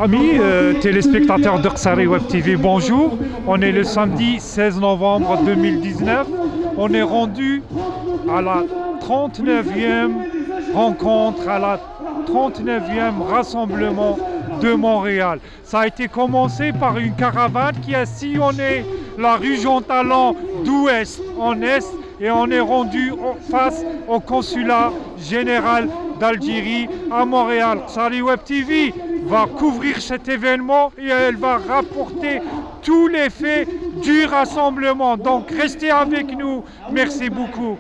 Amis téléspectateurs de Ksari Web TV, bonjour. On est le samedi 16 novembre 2019. On est rendu à la 39e rencontre, à la 39e rassemblement de Montréal. Ça a été commencé par une caravane qui a sillonné la rue Jean Talon d'ouest en est et on est rendu face au consulat général d'Algérie à Montréal. Ksari Web TV va couvrir cet événement et elle va rapporter tous les faits du rassemblement. Donc restez avec nous. Merci beaucoup.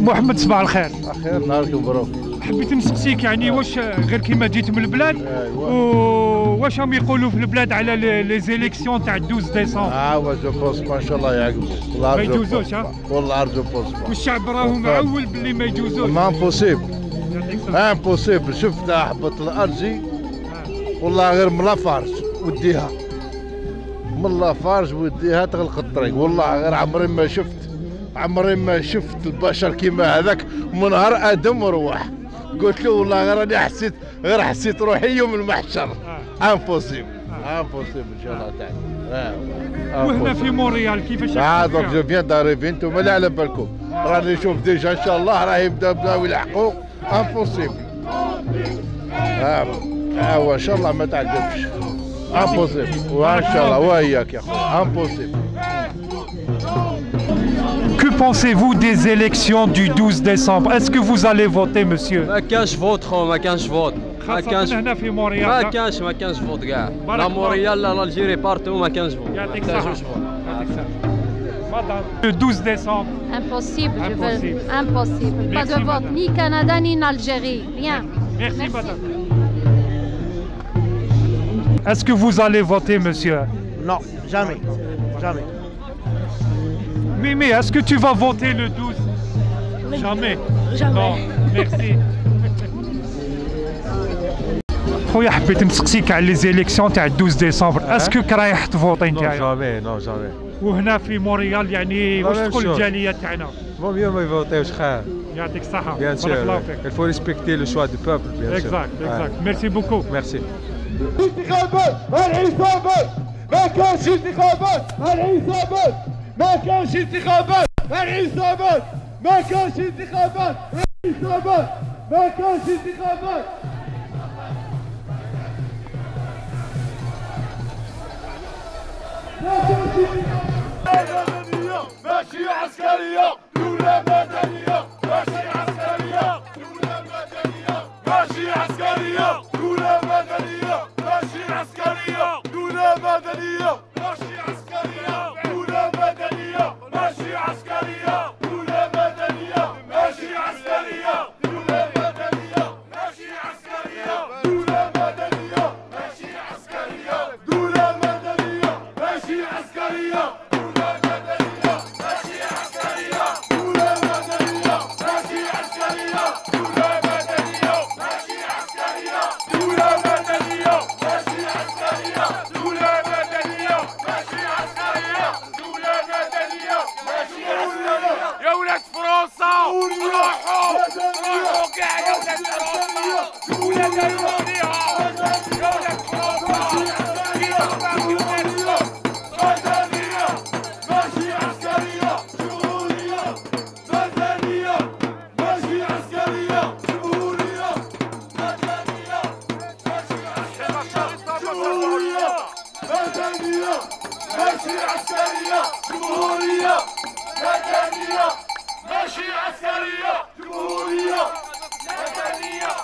محمد صباح الخير. خير نهاركم مبروك. حبيت نسقسيك يعني واش غير كيما جيت من البلاد واش راهم يقولوا في البلاد على لي زيليكسيون تاع 12 ديسمبر؟ جو بونس ما شاء الله يعقبوا. ما يجوزوش والله جو بونس. والشعب راهو معول باللي ما يجوزوش. ما امبوسيبل. امبوسيبل. شفتها حبط الارجي والله غير من لافارج وديها. من لافارج وديها تغلق الطريق والله غير عمري ما شفت البشر كيما هذاك من نهار ادم وروح. قلت له والله غير راني حسيت روحي يوم المحشر. امبوسيبل ان شاء الله تعالى. وهنا في مونريال كيفاش؟ دونك جو فيان داريفي انتم لا على بالكم راني نشوف ديجا ان شاء الله راه بداو يلحقوا. امبوسيبل. ان شاء الله ما تعجبش. امبوسيبل وان شاء الله وياك يا خويا. امبوسيبل. Que pensez-vous des élections du 12 décembre? Est-ce que vous allez voter, monsieur? ما كانش فوت خو ما كانش فوت. ما هنا في مونريال ما كانش فوت كاع. لا مونريال لا الجيري بارتو ما كانش فوت. يعطيك الصحة. Le 12 décembre. Impossible, impossible. Pas de vote, ni Canada ni Algérie, rien. Merci, madame. Est-ce que vous allez voter, monsieur? Non, jamais. Mais est-ce que tu vas voter le 12? Jamais. Non, merci. خويا حبيت نسقسيك على لي زيليكسيون تاع 12 ديسمبر، اسكو رايح تفوتي نتايا؟ نو جامي. وهنا في مونريال يعني واش تقول الجاليه تاعنا؟ ميو ما يفوتيوش خير. يعطيك الصحة. بيان سور. Il faut respecter le choix du peuple bien sûr. Exact. Merci beaucoup. Merci. انتخابات العصابات ما كانش انتخابات العصابات ما كانش انتخابات العصابات ما كانش انتخابات العصابات ما كانش انتخابات. مدنية ماشي عسكرية. دولة مدنية ماشي عسكرية. دولة مدنية ماشي عسكرية. دولة مدنية ماشي عسكرية. دولة مدنية ماشي عسكرية. دولة مدنية ماشي عسكرية. دولة مدنية ماشي عسكرية. دولة مدنية ماشي عسكرية. دولة مدنية ماشي عسكرية. دولة مدنية ماشي عسكرية. دولة مدنية ماشي عسكرية. دولة مدنية ماشي عسكرية. دولة مدنية ماشي عسكرية. دولة مدنية ماشي عسكرية. دولة مدنية ماشي عسكرية. مدنية ماشي عسكرية جمهورية مدنية ماشي عسكرية جمهورية مدنية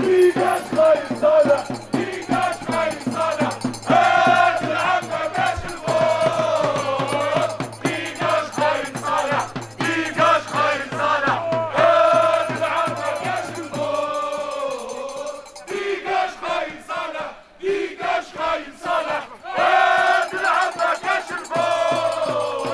ديكاش خاين صالح ديكاش خاين صالح هات العمة باش الفوق ديكاش خاين صالح ديكاش خاين صالح هات العمة باش الفوق ديكاش خاين صالح ديكاش خاين صالح هات العمة باش الفوق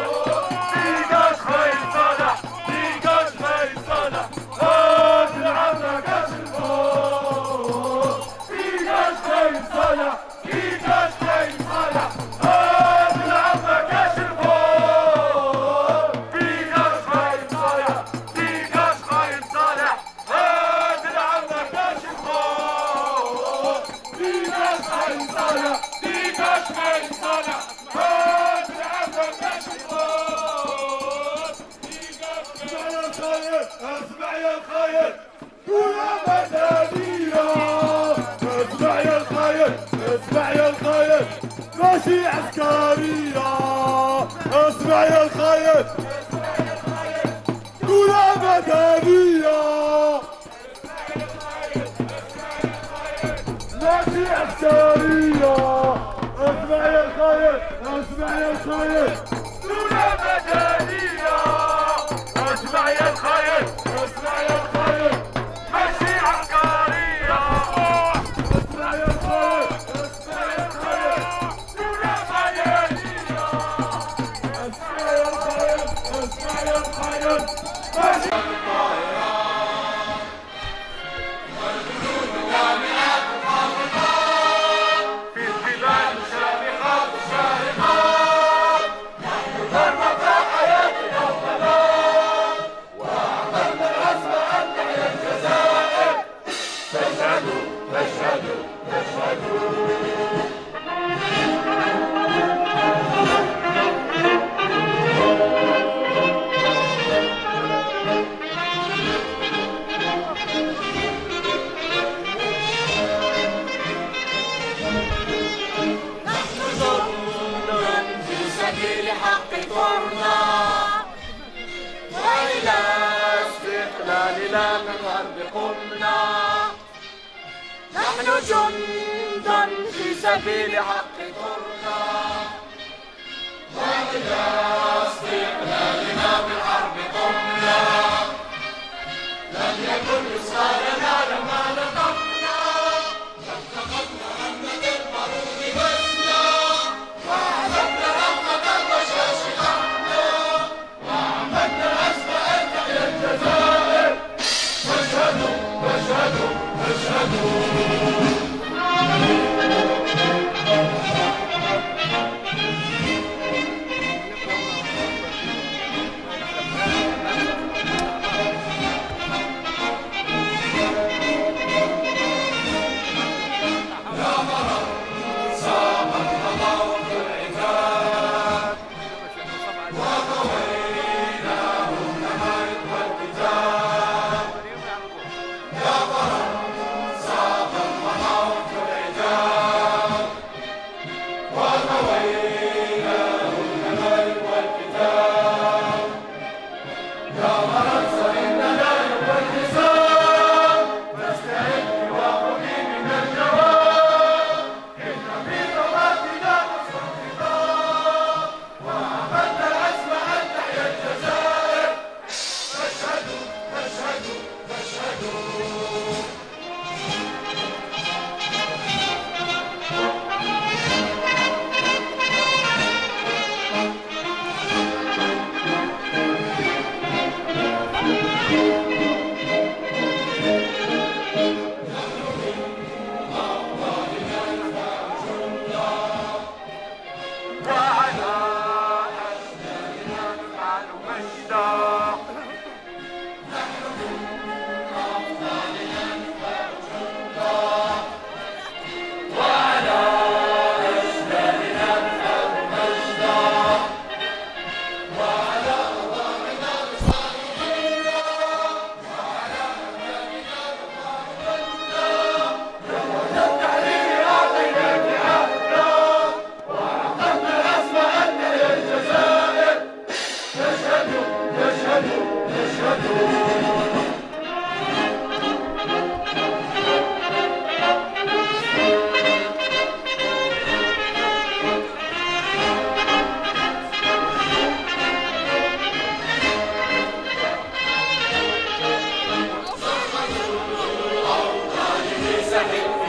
ديكاش خاين صالح ديكاش خاين صالح هات العمة باش الفوق ديكاش خاين صالح ديكاش خاين صالح هات العمة باش الفوق ديكاش خاين صالح ديكاش خاين صالح هات العمة باش الفوق ديكاش خاين صالح ديكاش خاين صالح هات العمة باش الفوق اسمع يا الخاين كلها مدنية اسمع يا الخاين اسمع يا الخاين ماشي عسكرية اسمع يا الخاين كلها مدنية ماشي عسكرية اسمع يا الخاين اسمع يا الخاين كلها مدنية اسمع يا الخاين اسمع يا الخاين ماشي عسكرية اسمع يا الخاين اسمع يا الخاين كلها مدنية اسمع يا الخاين اسمع يا الخاين ماشي في الجبال الشامخات الشارقات نحن ضرب حياتنا الظلام وأعطينا العزم أن نحيا الجزائر فاشهدوا فاشهدوا فاشهدوا نحن جند في سبيل حق ثورنا وإلى استقلالنا من غرب قمنا نحن جند في سبيل حق ثورنا وإلى استقلالنا من غرب قمنا لم يكن إصرارنا لما نطقنا فاتخذنا همة البارود بسنا وعزمنا رغبة الرشاش خمنا وعملنا عزم أن نحيا الجزائر فاشهدوا فاشهدوا فاشهدوا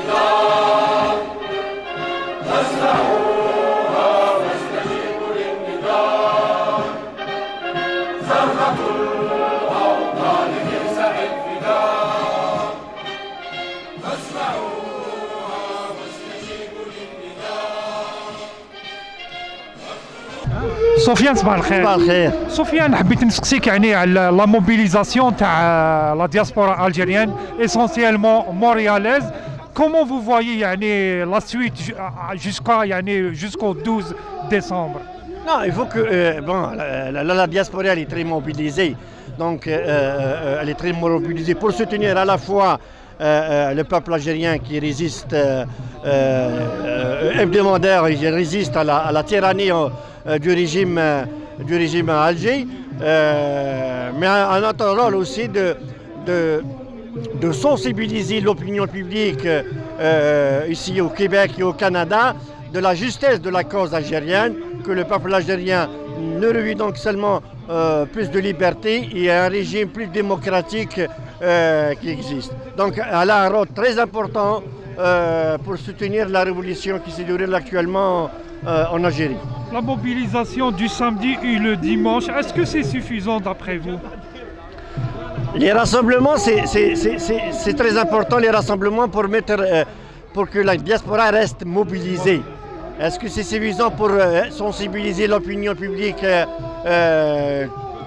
النضال فاسمعوها واستجيبوا للنضال صرخة الأوطان تمسح الفداء فاسمعوها واستجيبوا للنضال. سفيان صباح الخير. صباح الخير. سفيان حبيت نسقسيك يعني على لا موبيليزاسيون تاع لا دياسبورا الجيريان essentiellement montréalaise. Comment vous voyez يعني la suite jusqu'au 12 décembre? Non, il faut que bon, la diaspora elle est très mobilisée, donc elle est très mobilisée pour soutenir à la fois le peuple algérien qui résiste hebdomadaire, il résiste à la tyrannie du régime à Alger, mais un autre rôle aussi de sensibiliser l'opinion publique ici au Québec et au Canada de la justesse de la cause algérienne, que le peuple algérien ne revit donc seulement plus de liberté et un régime plus démocratique qui existe. Donc elle a un rôle très important pour soutenir la révolution qui se déroule actuellement en Algérie. La mobilisation du samedi et le dimanche, est-ce que c'est suffisant d'après vous? Les rassemblements, c'est très important, les rassemblements pour que la diaspora reste mobilisée. Est-ce que c'est suffisant pour sensibiliser l'opinion publique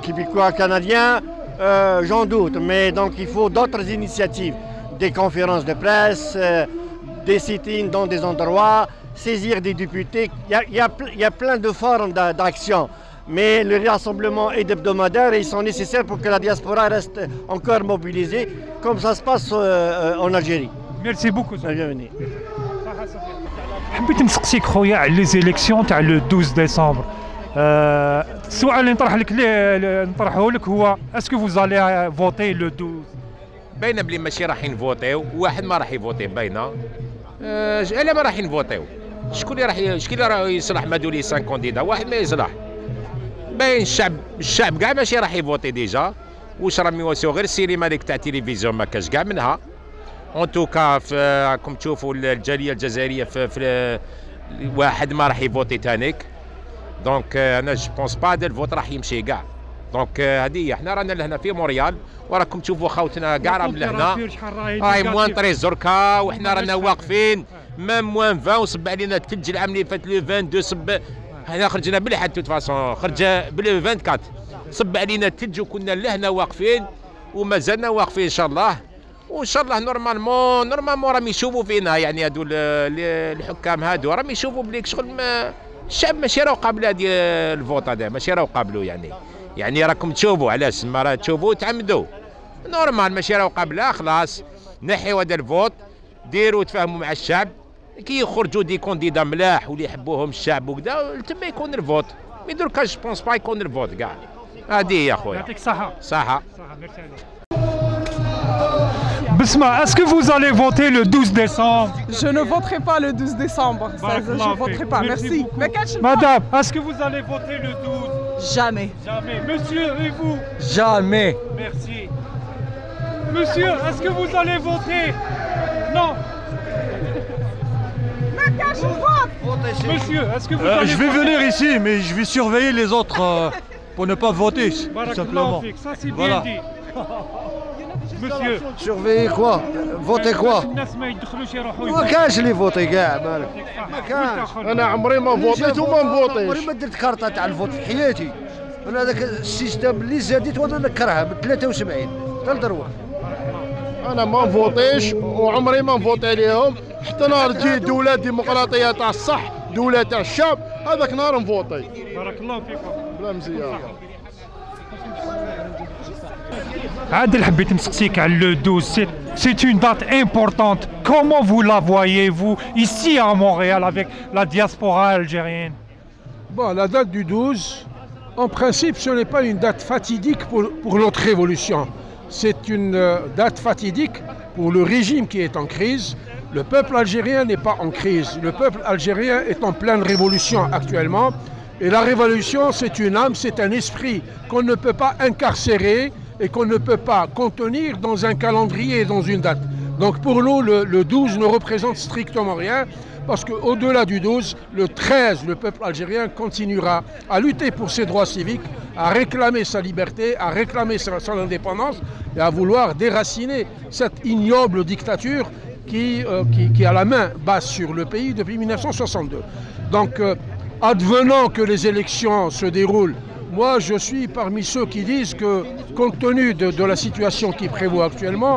québécois, canadien? J'en doute, mais donc il faut d'autres initiatives, des conférences de presse, des sit-ins dans des endroits, saisir des députés. Il y a plein de formes d'action. Mais le rassemblement est hebdomadaire et ils sont nécessaires pour que la diaspora reste encore mobilisée, comme ça se passe en Algérie. Merci beaucoup. Bienvenue. حبيت نسقسيك خويا على لي زيليكسيون تاع لو 12 ديسمبر. السؤال اللي نطرحه لك هو اسكو فوز الي فوتي لو 12؟ باينه بلي ماشي رايحين نفوتيو، واحد ما راح يفوتي باينه. علاه ما رايحين نفوتيو؟ شكون اللي راه يصلح ما دولي 5 كونديدا؟ واحد ما يصلح. باين الشعب كاع ماشي راح يفوتي ديجا. واش راهم يواسيو غير السينما هذيك تاع التلفزيون ما كاش كاع منها. اون توكا راكم تشوفوا الجاليه الجزائريه في واحد ما راح يفوتي تانيك. دونك انا جو بونس با هذا الفوت راح يمشي كاع. دونك هذه هي، حنا رانا لهنا في مونريال وراكم تشوفوا خوتنا كاع راهم لهنا. راهي موان 13 دركا وحنا رانا واقفين مام موان 20 وصب علينا الثلج العام اللي فات لو 22 صب. هنا خرجنا بالحد توت فاسون، خرج بال 24 صب علينا الثلج وكنا لهنا واقفين ومازلنا واقفين ان شاء الله. وان شاء الله نورمالمون راهم يشوفوا فينا، يعني هادو الحكام هادو راهم يشوفوا بليك شغل الشعب ماشي راهو قابل هذه الفوط هذا، ماشي راهو قابلو يعني راكم تشوفوا علاش ما راه تشوفوا تعمدوا نورمال ماشي راهو قابلها. خلاص نحيوا هذا الفوط، ديروا تفاهموا مع الشعب كي يخرجوا دي كونديدا ملاح واللي يحبوهم الشعب وكذا تما يكون الفوت. مي دركا جو بونس با يكون الفوت كاع. هذه هي خويا. يعطيك الصحة. صحة. Bisma, est-ce que vous allez voter le 12 décembre? Je ne voterai pas le 12 décembre. Ça, je ne voterai pas. Merci. Madame, est-ce que vous allez voter le 12? Jamais. Jamais. Monsieur, et vous? Jamais. Merci. Monsieur, est-ce que vous allez voter? Non. Monsieur, est-ce que vous allez Je vais venir ici, mais je vais surveiller les autres pour ne pas voter, tout simplement. Ça, c'est bien dit. Monsieur. Surveiller quoi? Voter quoi؟ ما كانش اللي فوتي كاع مالك. ما كانش. انا عمري ما فوتيت وما نفوتيش. عمري ما درت كارطه تاع الفوت في حياتي. انا هذاك السيستم اللي زادت وانا نكرهها من 73 حتى لدروه. انا ما نفوتيش وعمري ما نفوتي عليهم، حتى نهار تجي دوله ديمقراطيه تاع الصح، دوله تاع الشعب، هذاك نهار نفوتي. بارك الله فيكم. بلا مزيان. Adel حبيت نسقسيك على le 12. C'est une date importante. Comment vous la voyez vous ici à Montréal avec la diaspora algérienne? Bon, la date du 12, en principe, ce n'est pas une date fatidique pour notre révolution. C'est une date fatidique pour le régime qui est en crise. Le peuple algérien n'est pas en crise. Le peuple algérien est en pleine révolution actuellement. Et la révolution, c'est une âme, c'est un esprit qu'on ne peut pas incarcérer et qu'on ne peut pas contenir dans un calendrier et dans une date. Donc pour nous, le 12 ne représente strictement rien, parce qu'au-delà du 12, le 13, le peuple algérien continuera à lutter pour ses droits civiques, à réclamer sa liberté, à réclamer son indépendance et à vouloir déraciner cette ignoble dictature qui a la main basse sur le pays depuis 1962. Donc, advenant que les élections se déroulent, moi je suis parmi ceux qui disent que, compte tenu de la situation qui prévaut actuellement,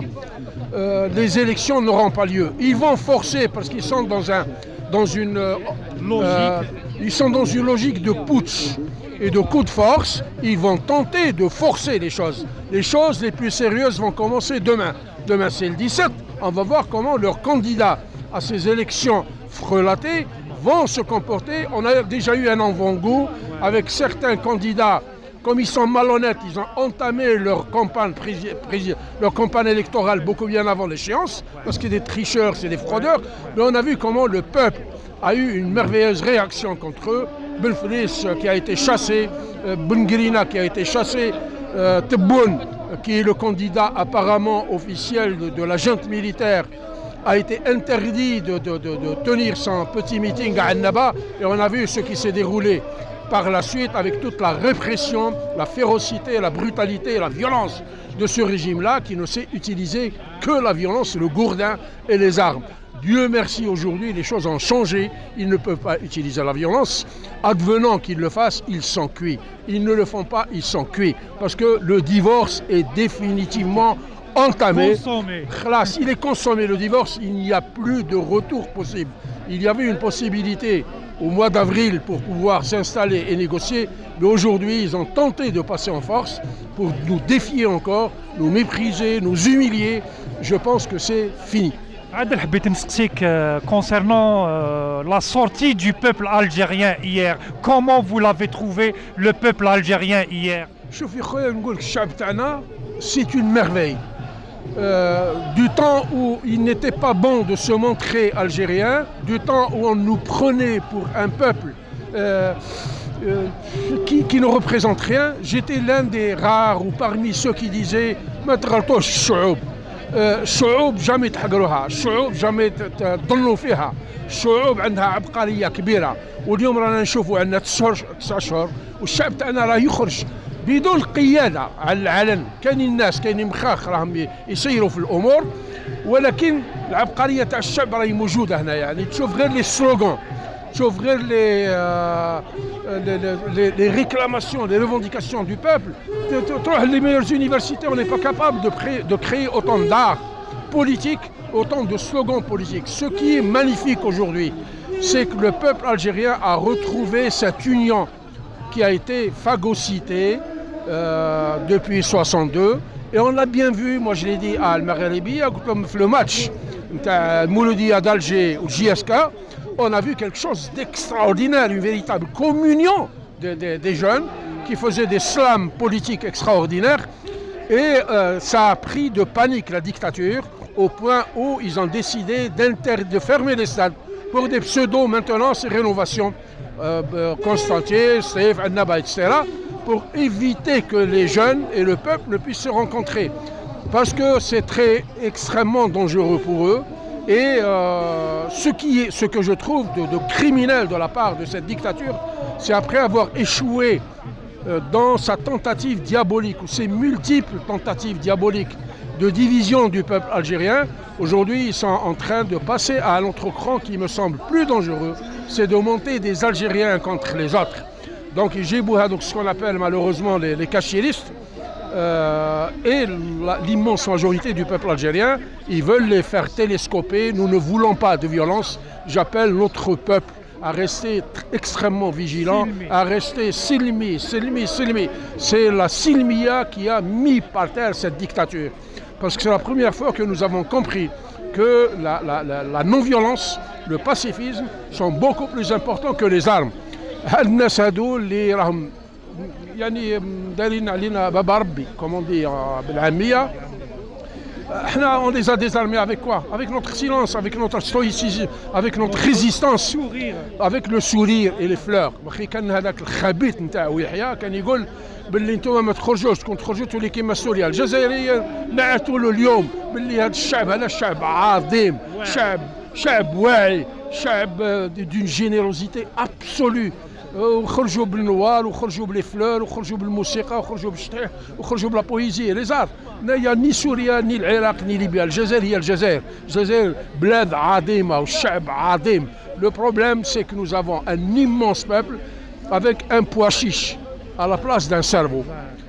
les élections n'auront pas lieu. Ils vont forcer, parce qu'ils sont dans une logique de putsch et de coup de force. Ils vont tenter de forcer les choses. Les choses les plus sérieuses vont commencer demain. Demain c'est le 17. On va voir comment leurs candidats à ces élections frelatées vont se comporter. On a déjà eu un avant-goût avec certains candidats. Comme ils sont malhonnêtes, ils ont entamé leur campagne électorale beaucoup bien avant l'échéance, parce que des tricheurs, c'est des fraudeurs. Mais on a vu comment le peuple a eu une merveilleuse réaction contre eux. Belflis qui a été chassé, Bengrina qui a été chassé, Tebboune qui est le candidat apparemment officiel de la junte militaire, a été interdit de tenir son petit meeting à Annaba, et on a vu ce qui s'est déroulé par la suite avec toute la répression, la férocité, la brutalité et la violence de ce régime-là qui ne sait utiliser que la violence, le gourdin et les armes. Dieu merci, aujourd'hui, les choses ont changé. Ils ne peuvent pas utiliser la violence. Advenant qu'ils le fassent, ils sont cuits. Ils ne le font pas, ils sont cuits. Parce que le divorce est définitivement entamé. Il est consommé, le divorce, il n'y a plus de retour possible. Il y avait une possibilité au mois d'avril pour pouvoir s'installer et négocier, mais aujourd'hui ils ont tenté de passer en force pour nous défier encore, nous mépriser, nous humilier. Je pense que c'est fini. Adel, concernant la sortie du peuple algérien hier, comment vous l'avez trouvé, le peuple algérien hier? C'est une merveille. Du temps où il n'était pas bon de se montrer algérien, du temps où on nous prenait pour un peuple qui ne représente rien, j'étais l'un des rares ou parmi ceux qui disaient ما تغلطوش الشعوب. الشعوب جامي تحقروها، الشعوب جامي تضلوا فيها، الشعوب عندها عبقرية كبيرة، واليوم رانا نشوفوا عندنا 9 أشهر والشعب تاعنا راه يخرج بدون قيادة على العلن. كاينين الناس كاينين مخاخ راهم يسيروا في الأمور، ولكن العبقرية تاع الشعب راهي موجودة هنا. يعني تشوف غير لي سلوغان، تشوف غير les réclamations, les revendications du peuple. Les meilleures universités, on n'est pas capable de créer autant d'art politique, autant de slogans politiques. Ce qui est magnifique aujourd'hui, c'est que le peuple algérien a retrouvé cette union qui a été phagocytée depuis 62. Et on l'a bien vu, moi je l'ai dit à Al-Maghribi, comme le match Mouloudia d'Alger ou JSK, on a vu quelque chose d'extraordinaire, une véritable communion des jeunes qui faisaient des slams politiques extraordinaires. Et ça a pris de panique la dictature au point où ils ont décidé de fermer les stades pour des pseudo-maintenances et rénovations. Constantier, Steve, Annaba, etc. pour éviter que les jeunes et le peuple ne puissent se rencontrer. Parce que c'est extrêmement dangereux pour eux. Et ce que je trouve de criminel de la part de cette dictature, c'est après avoir échoué dans sa tentative diabolique, ou ses multiples tentatives diaboliques de division du peuple algérien, aujourd'hui ils sont en train de passer à un autre cran qui me semble plus dangereux, c'est de monter des Algériens contre les autres. Donc j'ai ce qu'on appelle malheureusement les cachiristes, et l'immense majorité du peuple algérien, ils veulent les faire télescoper. Nous ne voulons pas de violence. J'appelle notre peuple à rester extrêmement vigilant, à rester silmi. C'est la silmia qui a mis par terre cette dictature. Parce que c'est la première fois que nous avons compris que la non-violence, le pacifisme sont beaucoup plus importants que les armes. يعني دارين علينا باب ربي كومون دي بالعاميه On les a désarmés avec quoi? Avec notre silence, avec notre stoïcisme, avec notre résistance, avec le sourire et les fleurs. كان هذاك الخبيث نتاعو يحيى كان يقول باللي انتم ما تخرجوش، كون تخرجوا تولي كيما سوريا. الجزائريين نعتوا له اليوم باللي هذا الشعب هذا شعب عظيم، شعب واعي، شعب دون جينيروزيتي ابسولو. وخرجوا بالنوار وخرجوا بلي فلور وخرجوا بالموسيقى وخرجوا بالشطيح وخرجوا بلا بويزي لي زار. ني سوريا ني العراق ني ليبيا، الجزائر هي الجزائر. الجزائر بلاد عظيمه والشعب عظيم. Le problème c'est que nous avons un immense peuple avec un pois chiche à la place d'un cerveau.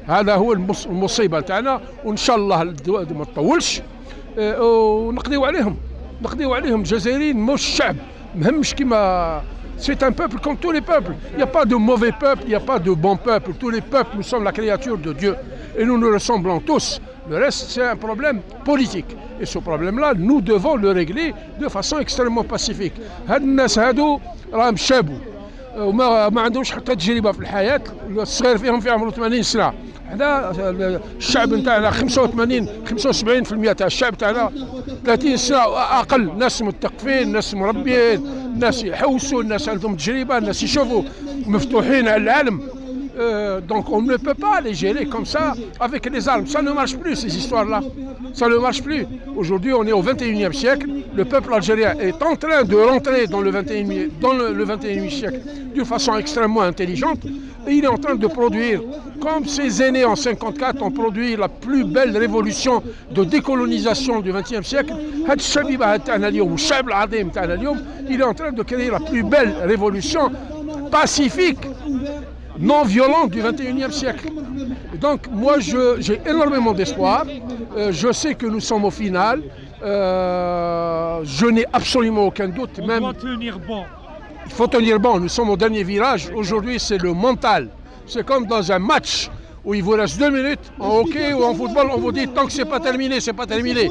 هذا هو المصيبه تاعنا، وان شاء الله ما تطولش ونقضيو عليهم. الجزائريين مش الشعب مهمش كيما. C'est un peuple comme tous les peuples. Il n'y a pas de mauvais peuple, il n'y a pas de bon peuple. Tous les peuples, nous sommes la créature de Dieu. Et nous nous ressemblons tous. Le reste, c'est un problème politique. Et ce problème-là, nous devons le régler de façon extrêmement pacifique. هاد الناس هادو راهم شابوا وما عندهمش حتى تجربة في الحياة. الصغير فيهم عمره 80 سنة. حنا الشعب نتاعنا 75% تاع الشعب تاعنا 30 سنة أقل. ناس مثقفين، ناس مربيين، ناس يحوسوا، الناس عندهم تجربة، الناس يشوفوا مفتوحين على العالم. Donc on ne peut pas les gérer comme ça avec les armes. Ça ne marche plus ces histoires-là. Ça ne marche plus. Aujourd'hui on est au 21e siècle. Le peuple algérien est en train de rentrer dans le 21e siècle d'une façon extrêmement intelligente. Et il est en train de produire, comme ses aînés en 54 ont produit la plus belle révolution de décolonisation du 20e siècle. Il est en train de créer la plus belle révolution pacifique, non violente du 21e siècle. Et donc moi j'ai énormément d'espoir. Je sais que nous sommes au final. Je n'ai absolument aucun doute. On doit tenir bon. Il faut tenir bon. Nous sommes au dernier virage. Aujourd'hui c'est le mental. C'est comme dans un match où il vous reste 2 minutes. En hockey ou en football, on vous dit tant que c'est pas terminé, c'est pas terminé.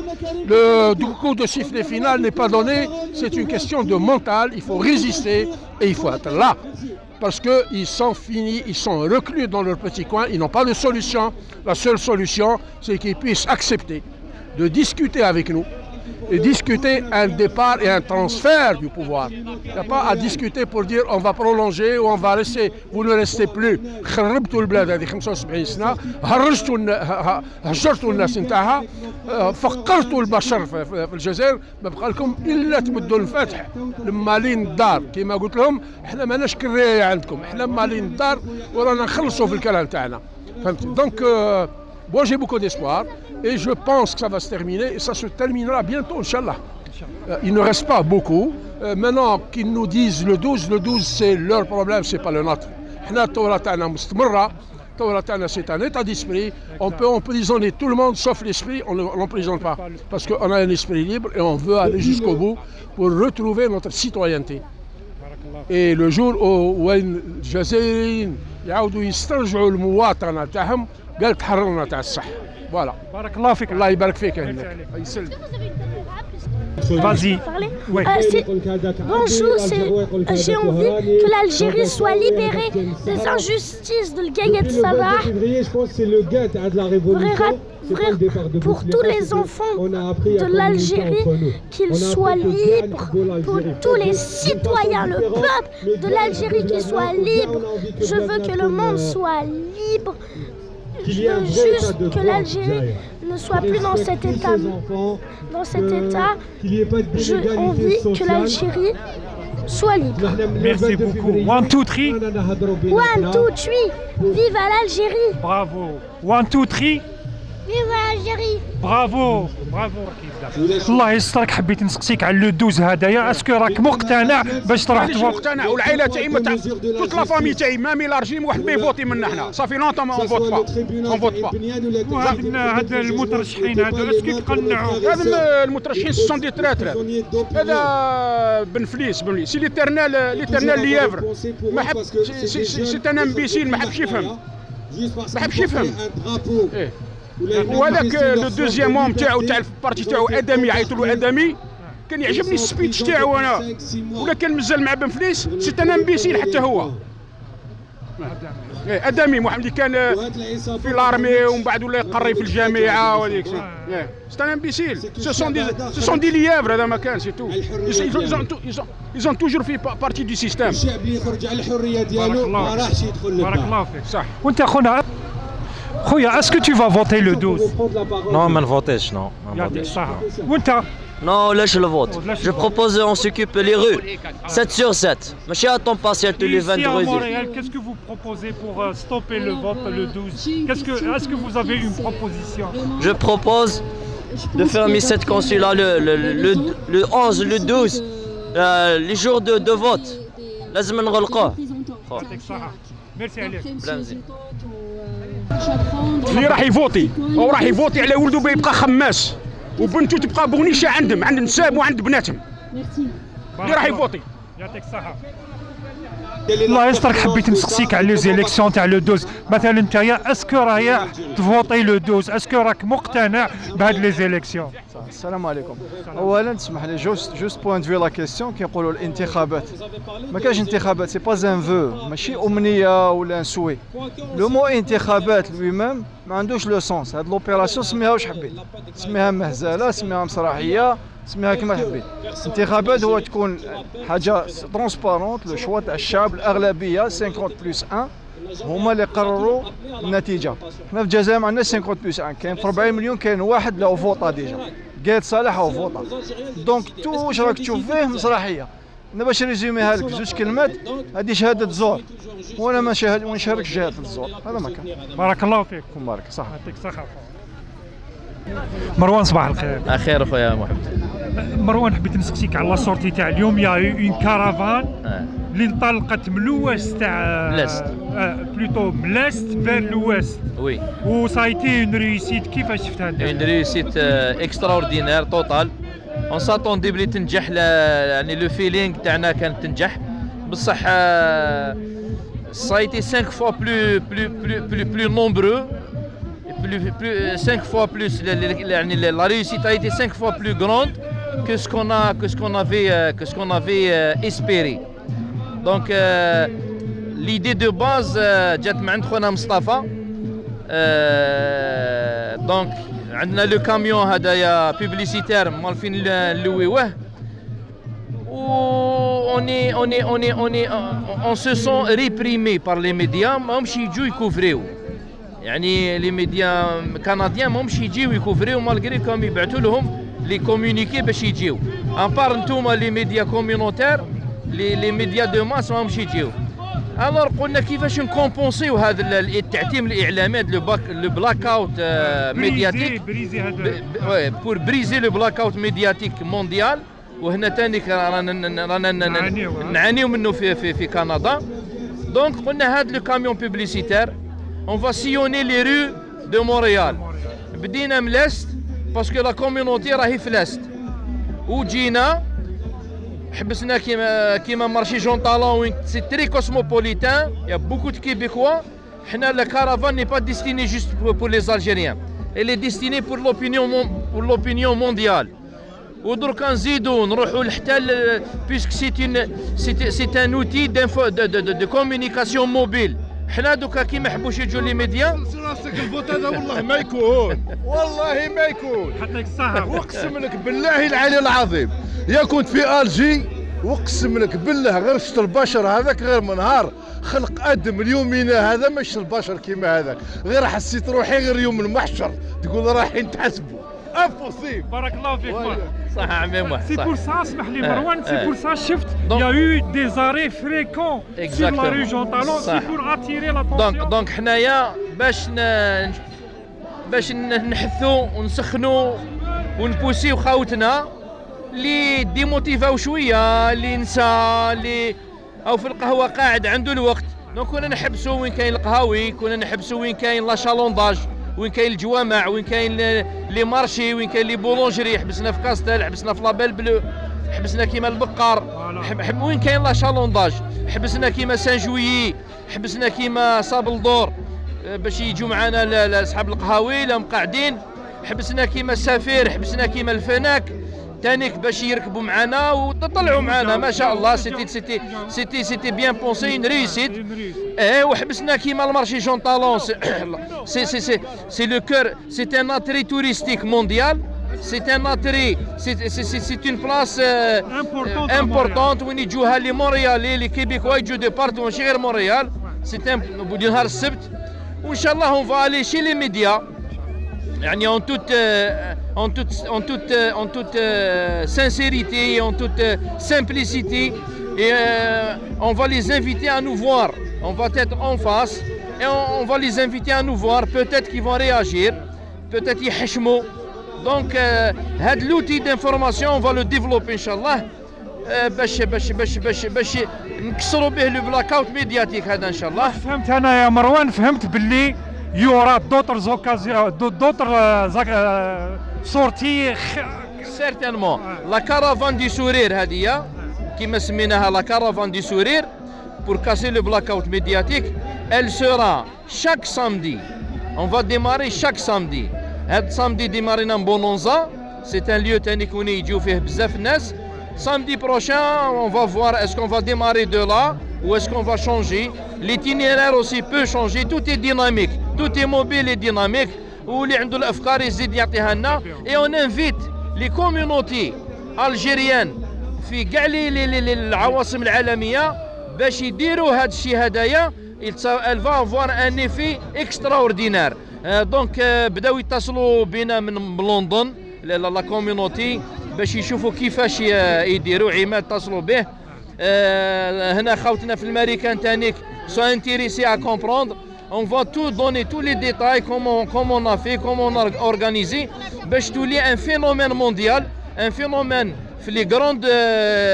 Le coup de sifflet final n'est pas donné. C'est une question de mental. Il faut résister et il faut être là. Parce qu'ils sont finis, ils sont reclus dans leur petit coin, ils n'ont pas de solution. La seule solution, c'est qu'ils puissent accepter de discuter avec nous et discuter un départ et un transfert du pouvoir. Il n'y a pas à discuter pour dire on va prolonger ou on va rester. Vous ne restez plus. خربتوا البلاد هذه 75 سنة، هجرتوا الناس نتاعها، فقرتوا البشر في الجزائر، ما بقى لكم إلا تمدوا الفتح لمالين الدار. كما قلت لهم احنا ماناش كراية عندكم، احنا مالين الدار ورانا نخلصوا في الكلام تاعنا. فهمتي؟ دونك moi j'ai beaucoup d'espoir et je pense que ça va se terminer et ça se terminera bientôt, Inch'Allah. Il ne reste pas beaucoup. Maintenant qu'ils nous disent le 12 c'est leur problème, c'est pas le nôtre. حنا الثورة تاعنا مستمرة. الثورة تاعنا c'est un état d'esprit. On peut emprisonner tout le monde sauf l'esprit, on ne l'emprisonne pas. Parce qu'on a un esprit libre et on veut aller jusqu'au bout pour retrouver notre citoyenneté. Et le jour où الجزائريين يعاودوا يسترجعوا المواطنة تاعهم قال تحررنا تاع الصح. فوالا. بارك الله فيك. الله يبارك فيك هناك. يسلمك. Vas-y. Bonjour, j'ai envie que l'Algérie soit libérée des injustices de Gaïet Sabah. Pour tous les enfants de l'Algérie, qu'ils soient libres, pour tous les citoyens, le peuple de l'Algérie qui soit libre. Je veux que le monde soit libre. Je veux juste que l'Algérie ne soit plus dans cet état. J'ai envie que l'Algérie soit libre. Merci beaucoup. 1, 2, 3. 1, 2, 3. Vive à l'Algérie. Bravo. 1, 2, 3. Vive l'Algérie. برافو برافو. الله يسترك، حبيت نسقسيك على لو 12 هدايا، اسكو راك مقتنع باش تروح توافق؟ مقتنع، والعائله تاعي توت لا فامي تاعي مامي لارجي واحد ما يفوتي منا حنا، صافي لونطون ما نفوت با. هذا المترشحين هذا اسكو يتقنعوا؟ هذا المترشحين سون دي تراتر. هذا بن فليس سي ليترنال ليافر، ما حب سي ان امبيسيل، ما حبش يفهم. وهذاك لو دوزيام موم تاعو تاع البارتي تاعو ادمي، يعيطوا له ادمي، كان يعجبني السبيتش تاعو انا، ولا كان مازال مع بن فليس سي ان امبيسيل حتى هو. ادمي محمد اللي كان في الارمي ومن بعد ولا يقري في الجامعه وهذيك سي ان امبيسيل سو دي ليافر هذا ما كان سي تو ils ont toujours fait partie du système. الشعب اللي يخرج على الحريه ديالو ما راحش يدخل للباب. بارك الله فيك. صح. وانت خونا خويا اسكو tu vas voter le 12؟ Non, ما نفوتيش نو. يعطيك الصحة. وانت؟ Non, lâche le vote. Je propose on s'occupe les rues. 7 sur 7. ماشي à temps partiel tous les 22 Ici à jours. Montréal, qu'est-ce que vous proposez pour stopper le vote le 12? Est-ce que vous avez une proposition? Je propose de fermer cette consulat le 11, le 12, les jours de vote. لازم نغلقوه. يعطيك الصحة. ميرسي عليك. بلا مزيان. اللي راح يفوتي او راح يفوتي على ولده بيبقى خماس وبنته تبقى بونيشه عند نساب وعند بناتهم. اللي راح يفوتي. يعطيك الصحة. الله يسترك حبيت نسقسيك على لي زيليكسيون تاع لو 12 مثلا نتايا اسكو رايح تفوتي لو 12 اسكو راك مقتنع بهاد لي زيليكسيون؟ السلام عليكم. اولا تسمح لي جوست بوان دو لا كيسيون كيقولوا الانتخابات ما كاينش انتخابات سي با ان فو ماشي امنيه ولا ان سوي. لو مو انتخابات لوي ميم ما عندوش لو سونس. هاد لوبيراسيون سميها واش حبيت، سميها مهزله، سميها مسرحيه، سميها كما حبيت. الانتخابات هو تكون حاجه ترونسبارونت لو شوا تاع الشعب الاغلبيه 50+1 هما اللي قرروا النتيجه. حنا في الجزائر ما عندناش 50+1 كاين في 40 مليون كاين واحد له فوطا ديجا قايد صالح هو فوطا دونك تو واش راك تشوف فيه مسرحيه. انا باش ريزوميها لك بزوج كلمات هذه شهاده زور وانا ما نشاركش شهاده الزور هذا ما كان. بارك الله فيك. بارك صح. يعطيك الصحة. مروان صباح الخير. خير خويا محمد. مروان حبيت نسقسيك على السورتي تاع اليوم يا اون كارافان اللي انطلقت من الوست تاع بلاست بلوتو بلاست فير لوست. وي و سايتي اون ريوسيت. كيفاش شفتها انت؟ اون ريوسيت اكستراوردينير توتال. اون ساتوندي بلي تنجح يعني لو فيلينغ تاعنا كانت تنجح بصح سايتي 5 فوا بلو نومبرو plus 5 fois plus la réussite a été 5 fois plus grande que ce qu'on avait espéré. Donc l'idée de base جات من عند خونا مصطفى. donc عندنا لو كاميون هدايا بوبليسيتير مالفين نلويوه و on se sent réprimé par les médias ماهمش يجوا يكوفريو. يعني لي ميديا كنديان ماهمش يجيو يكوفريو مالغري كوم يبعثوا لهم لي كومونيكي باش يجيو. امبار نتوما لي ميديا كوميونيتير لي ميديا دو ماس ماهمش يجيو. الوغ قلنا كيفاش نكومبونسيو هذا التعتيم الاعلامي لو بلاك اوت ميدياتيك بور بريزي لو بلاك اوت ميدياتيك مونديال. وهنا تاني رانا نعانيو منه في كندا. دونك قلنا هذا لو كاميون بوبليسيتير on va sillonner les rues de Montréal. بدينا من l'est parce que la communauté راهي في l'est. وجينا حبسنا كيما مارشي جون طالون وين سي تري كوسموبوليتان يا بوكو دو كيبيكوا. حنا لا كارافان ني با ديستيني جوست pour les Algériens. Elle est destinée pour l'opinion mondiale. ودركا نزيدو نروحو حتى puisque c'est un outil de communication mobile. حنا دوكا كيما حبوش يجوا لي ميديا راسك الفوت هذا والله ما يكون والله ما يكون. حطيك الصحة. واقسم لك بالله العلي العظيم يا كنت في الجي واقسم لك بالله غير شفت البشر هذاك غير من نهار خلق ادم اليومينا هذا مش البشر كيما هذاك غير حسيت روحي غير يوم المحشر تقول رايحين تحسبوا امبوسيبل. بارك الله فيك. صح عمي محمد. سي بور سا اسمح لي مروان سي بور سا شفت يا يو دي زاري فريكون سور لا ريو جون طالون سي بور اتيري لاتونسيون. دونك حنايا باش نحثوا ونسخنوا ونبوسيو خاوتنا اللي ديموتيفاو شويه اللي نسى اللي او في القهوه قاعد عنده الوقت. دونك كنا نحبسوا وين كاين القهاوي، كنا نحبسوا وين كاين لاشالونداج، وين كاين الجوامع، وين كاين لي مارشي، وين كاين لي بولونجري. حبسنا في كاستيل، حبسنا في لابيل بلو، حبسنا كيما البقار، وين كاين لاشالونداج حبسنا كيما سان جويي، حبسنا كيما صابل دور باش يجوا معنا اصحاب القهاوي لا مقاعدين، حبسنا كيما السفير، حبسنا كيما الفناك. تانيك باش يركبوا معنا وطلعوا معنا ما شاء الله. سيتي بيان بونسي اون ريسيت. وحبسنا كيما المارشي جون طالون. سي لو كور، سي ان اتري توريستيك مونديال. C'est un attrait, c'est une place importante وين يجوها لي مونريالي لي كيبيكوا يجوا دو بارتو ماشي غير مونريال. سي نهار السبت وان شاء الله اون فا الي شي لي ميديا يعني en toute sincérité, en toute simplicité, et on va les inviter à nous voir. On va être en face et on va les inviter à nous voir. Peut-être qu'ils vont réagir, peut-être ils hachmou. Donc, l'outil d'information, on va le développer, Inch'Allah. باش نكسروا به لو بلاك اوت ميدياتيك هذا ان شاء الله. فهمت انا يا مروان، فهمت باللي يورا دوتر اوكازيون دوتر سورتي سيرتينمون. لا كارافان دي سورير هذه كما سميناها لا كارافان دي سورير pour casser le blackout médiatique, elle sera chaque samedi. On va démarrer chaque samedi. هذا samedi démarrنا Bonanza, c'est un lieu technique où يجوا فيه بزاف الناس. Samedi prochain, on va voir est-ce qu'on va démarrer de là ou est-ce qu'on va changer. L'itinéraire aussi peut changer, tout est dynamique, tout est mobile et dynamique. واللي عنده الافكار يزيد يعطيها لنا. Et on invite les communautés algériennes في كاع العواصم العالميه باش يديروا هذا الشيء هدايا. Elle va avoir un effet extraordinaire. Donc بداو يتصلوا بنا من لندن لا كوميونيتي باش يشوفوا كيفاش يديروا. عماد اتصلوا به. هنا خوتنا في الامريكان تانيك سو انتيريسي ا كومبروندر. On va tout donner, tous les détails, comment on a fait, comment on a organisé, باش تولي un phénomène mondial, un phénomène في les grandes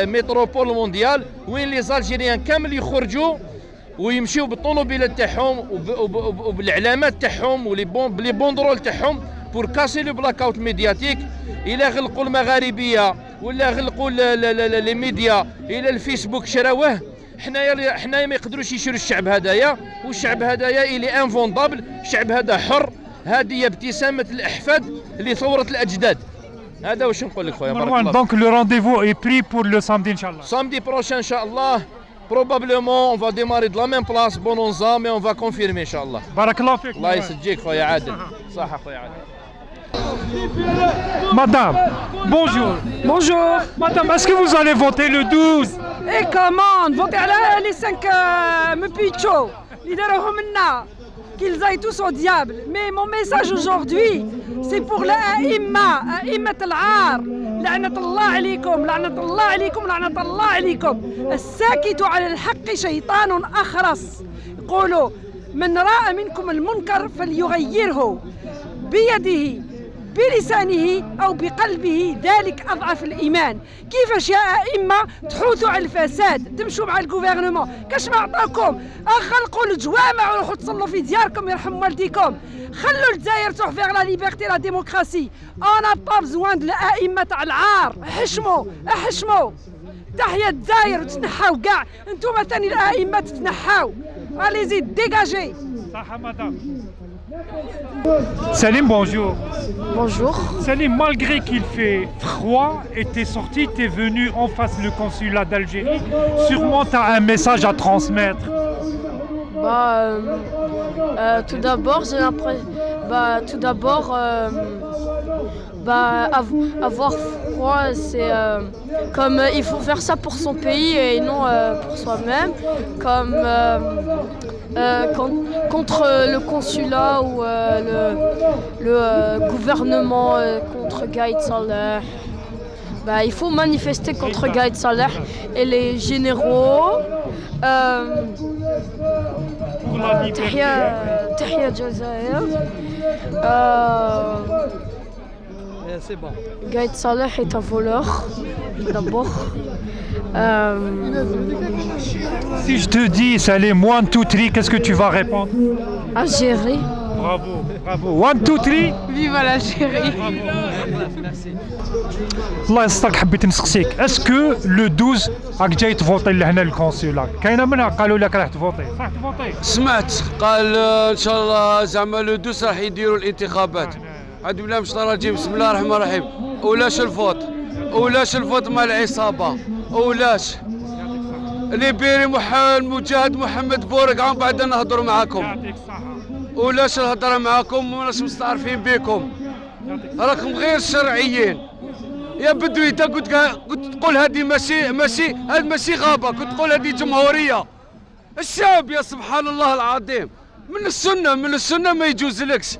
métropoles mondiales وين les Algériens كامل يخرجوا ويمشيو بالطوموبيلات تاعهم وبالعلامات تاعهم ولي بوندرول تاعهم pour casser le blackout médiatique. إلا غلقوا المغاربية ولا غلقوا لي ميديا إلى الفيسبوك شراوه، حنايا ما يقدروش يشيروا الشعب هدايا. والشعب هدايا إلي انفوندابل، الشعب هذا حر. هذه ابتسامة الأحفاد لثورة الأجداد. هذا واش نقول لك خويا مروان. دونك لو رونديفو اي بري بور لو سامدي ان شاء الله. Samedi prochain ان شاء الله. Probablement on va démarrer de la même place Bonanza, mais on va confirmer ان شاء الله. بارك الله فيك. الله يسجيك خويا عادل. صح خويا عادل. Madame, bonjour. Bonjour. Madame, est-ce que vous allez voter le 12? Et comment? Voter à les 5 Mpicho, leader Homena, qu'ils aillent tous au diable. Mais mon message aujourd'hui, c'est pour la Aïmma al-Ar. لعنة الله عليكم، لعنة الله عليكم، لعنة الله عليكم. الساكت على الحق شيطان أخرس. يقولوا من رأى منكم المنكر فليغيره بيده بلسانه أو بقلبه، ذلك أضعف الإيمان. كيفاش يا أئمة تحوثوا على الفساد تمشوا مع الجوفرنمون؟ كاش ما عطاكم خلقوا الجوامع وروحوا تصلوا في دياركم يرحم والديكم. خلوا الجزائر تروح فيغ لا ليبرتي لا ديموكراسي. أنا با بزوان د الأئمة تاع العار. احشموا احشموا. تحيا الجزائر وتنحاو كاع. انتوما ثاني الأئمة تتنحاو. اليزي ديجاجي. صح مدام. Salim, bonjour. Bonjour. Salim, malgré qu'il fait froid et t'es sorti, t'es venu en face le consulat d'Algérie, sûrement t'as un message à transmettre. Tout d'abord, j'ai l'impression, avoir froid, c'est comme il faut faire ça pour son pays et non pour soi-même, comme contre le consulat ou le gouvernement contre Gaïd Salah. Il faut manifester contre Gaïd Salah et les généraux. Tahia Jazair. C'est bon. Gaïd Salah est un voleur, d'abord. Si je te dis, Salim, 1, 2, 3, qu'est-ce que tu vas répondre? Algérie. Bravo, bravo. 1, 2, 3. Vive l'Algérie. Merci. الله يسترك حبيت نسقسيك، اسكو لو 12 راك جاي تفوتي لهنا الكونسولا؟ كاينه منها قالوا لك راح تفوتي، صح تفوتي؟ سمعت قال ان شاء الله زعما لو 12 راح يديروا الانتخابات. عاد بلا مش راجي بسم الله الرحمن الرحيم ولاش الفوت. ولاش الفوت مع العصابه ولاش ليبيري مجاهد محمد بورق بعد نهضروا معاكم ولاش الهضره معاكم وناس مستعرفين بكم راكم غير شرعيين يا بدوي انت كنت تقول هذه ماشي غابه كنت تقول هذه جمهوريه الشعب يا سبحان الله العظيم من السنه ما يجوز لكش